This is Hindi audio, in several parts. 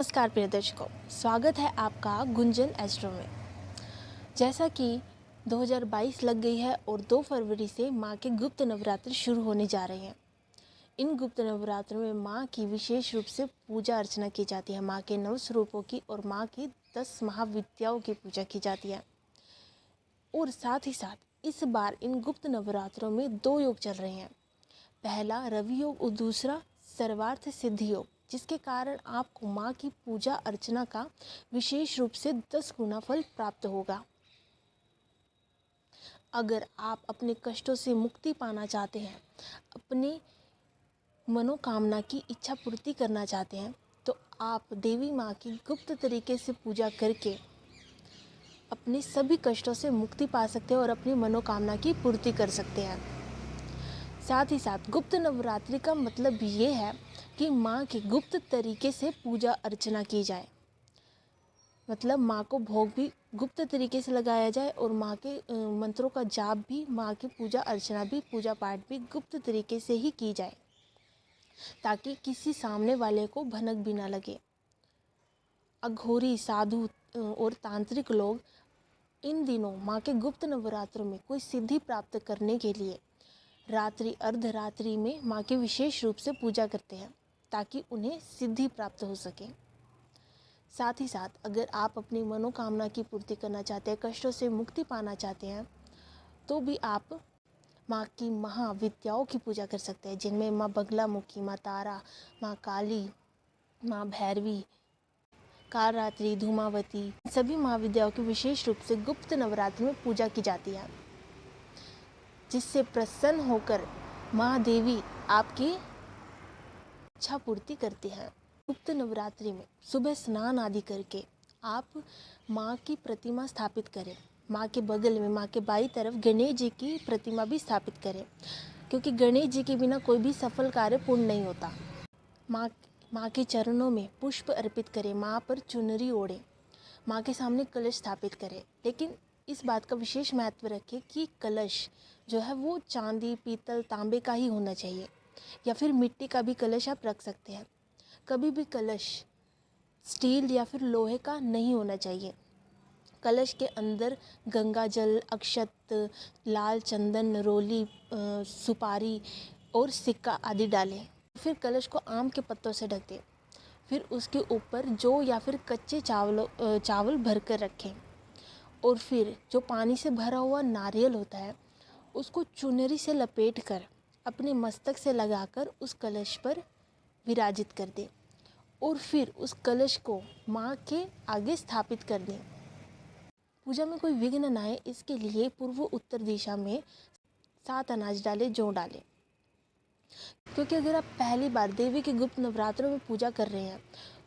नमस्कार प्रिय दर्शकों, स्वागत है आपका गुंजन एस्ट्रो में। जैसा कि 2022 लग गई है और 2 फरवरी से माँ के गुप्त नवरात्र शुरू होने जा रहे हैं। इन गुप्त नवरात्रों में माँ की विशेष रूप से पूजा अर्चना की जाती है। माँ के 9 स्वरूपों की और माँ की 10 महाविद्याओं की पूजा की जाती है। और साथ ही साथ इस बार इन गुप्त नवरात्रों में 2 योग चल रहे हैं। पहला रवि योग और दूसरा सर्वार्थ सिद्धि योग, जिसके कारण आपको माँ की पूजा अर्चना का विशेष रूप से 10 गुना फल प्राप्त होगा। अगर आप अपने कष्टों से मुक्ति पाना चाहते हैं, अपनी मनोकामना की इच्छा पूर्ति करना चाहते हैं, तो आप देवी माँ की गुप्त तरीके से पूजा करके अपने सभी कष्टों से मुक्ति पा सकते हैं और अपनी मनोकामना की पूर्ति कर सकते हैं। साथ ही साथ गुप्त नवरात्रि का मतलब ये है कि माँ की गुप्त तरीके से पूजा अर्चना की जाए। मतलब माँ को भोग भी गुप्त तरीके से लगाया जाए और माँ के मंत्रों का जाप भी, माँ की पूजा अर्चना भी, पूजा पाठ भी गुप्त तरीके से ही की जाए, ताकि किसी सामने वाले को भनक भी ना लगे। अघोरी, साधु और तांत्रिक लोग इन दिनों माँ के गुप्त नवरात्रों में कोई सिद्धि प्राप्त करने के लिए रात्रि अर्धरात्रि में माँ की विशेष रूप से पूजा करते हैं, ताकि उन्हें सिद्धि प्राप्त हो सके। साथ ही साथ अगर आप अपनी मनोकामना की पूर्ति करना चाहते हैं, कष्टों से मुक्ति पाना चाहते हैं, तो भी आप माँ की महाविद्याओं की पूजा कर सकते हैं, जिनमें माँ बगलामुखी, माँ तारा, माँ काली, माँ भैरवी, कालरात्रि, धूमावती, सभी महाविद्याओं की विशेष रूप से गुप्त नवरात्रि में पूजा की जाती है, जिससे प्रसन्न होकर माँ देवी आपकी इच्छा पूर्ति करती हैं। गुप्त नवरात्रि में सुबह स्नान आदि करके आप माँ की प्रतिमा स्थापित करें। माँ के बगल में, माँ के बाईं तरफ गणेश जी की प्रतिमा भी स्थापित करें, क्योंकि गणेश जी के बिना कोई भी सफल कार्य पूर्ण नहीं होता। माँ के चरणों में पुष्प अर्पित करें, माँ पर चुनरी ओढ़ें, माँ के सामने कलश स्थापित करें। लेकिन इस बात का विशेष महत्व रखें कि कलश जो है वो चांदी, पीतल, तांबे का ही होना चाहिए, या फिर मिट्टी का भी कलश आप रख सकते हैं। कभी भी कलश स्टील या फिर लोहे का नहीं होना चाहिए। कलश के अंदर गंगा जल, अक्षत, लाल चंदन, रोली, सुपारी और सिक्का आदि डालें। फिर कलश को आम के पत्तों से ढक दें। फिर उसके ऊपर जौ या फिर कच्चे चावल भर कर रखें, और फिर जो पानी से भरा हुआ नारियल होता है उसको चुनरी से लपेट कर अपने मस्तक से लगाकर उस कलश पर विराजित कर दें, और फिर उस कलश को माँ के आगे स्थापित कर दें। पूजा में कोई विघ्न न आए, इसके लिए पूर्व उत्तर दिशा में 7 अनाज डालें, जौ डालें। क्योंकि अगर आप पहली बार देवी के गुप्त नवरात्रों में पूजा कर रहे हैं,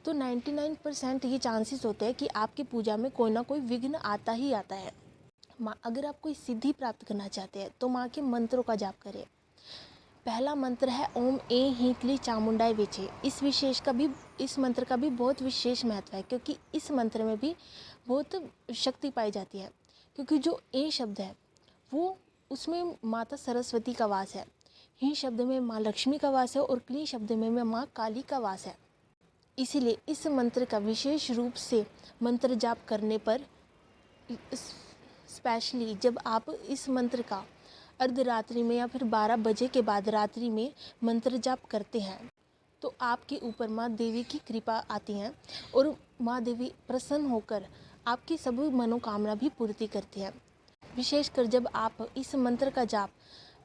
तो 99% ये चांसेस होते हैं कि आपकी पूजा में कोई ना कोई विघ्न आता ही आता है। अगर आप कोई सिद्धि प्राप्त करना चाहते हैं, तो माँ के मंत्रों का जाप करें। पहला मंत्र है ओम ऐं हीं क्लीं चामुंडाय विचे। इस मंत्र का भी बहुत विशेष महत्व है, क्योंकि इस मंत्र में भी बहुत शक्ति पाई जाती है। क्योंकि जो ऐं शब्द है वो, उसमें माता सरस्वती का वास है, हीं शब्द में माँ लक्ष्मी का वास है और क्लीं शब्द में माँ काली का वास है। इसीलिए इस मंत्र का विशेष रूप से मंत्र जाप करने पर, स्पेशली जब आप इस मंत्र का अर्धरात्रि में या फिर 12 बजे के बाद रात्रि में मंत्र जाप करते हैं, तो आपके ऊपर माँ देवी की कृपा आती है और माँ देवी प्रसन्न होकर आपकी सभी मनोकामना भी पूर्ति करती है। विशेषकर जब आप इस मंत्र का जाप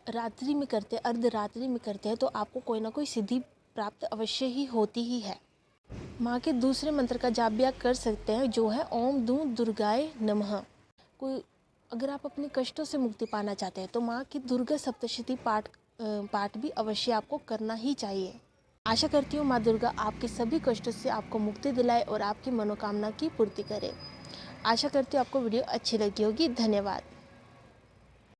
रात्रि में करते हैं, अर्धरात्रि में करते हैं, तो आपको कोई ना कोई सिद्धि प्राप्त अवश्य ही होती ही है। माँ के दूसरे मंत्र का जाप भी आप कर सकते हैं, जो है ओम दूं दुर्गाय नमः। अगर आप अपने कष्टों से मुक्ति पाना चाहते हैं, तो माँ की दुर्गा सप्तशती पाठ भी अवश्य आपको करना ही चाहिए। आशा करती हूँ माँ दुर्गा आपके सभी कष्टों से आपको मुक्ति दिलाए और आपकी मनोकामना की पूर्ति करे। आशा करती हूँ आपको वीडियो अच्छी लगी होगी। धन्यवाद।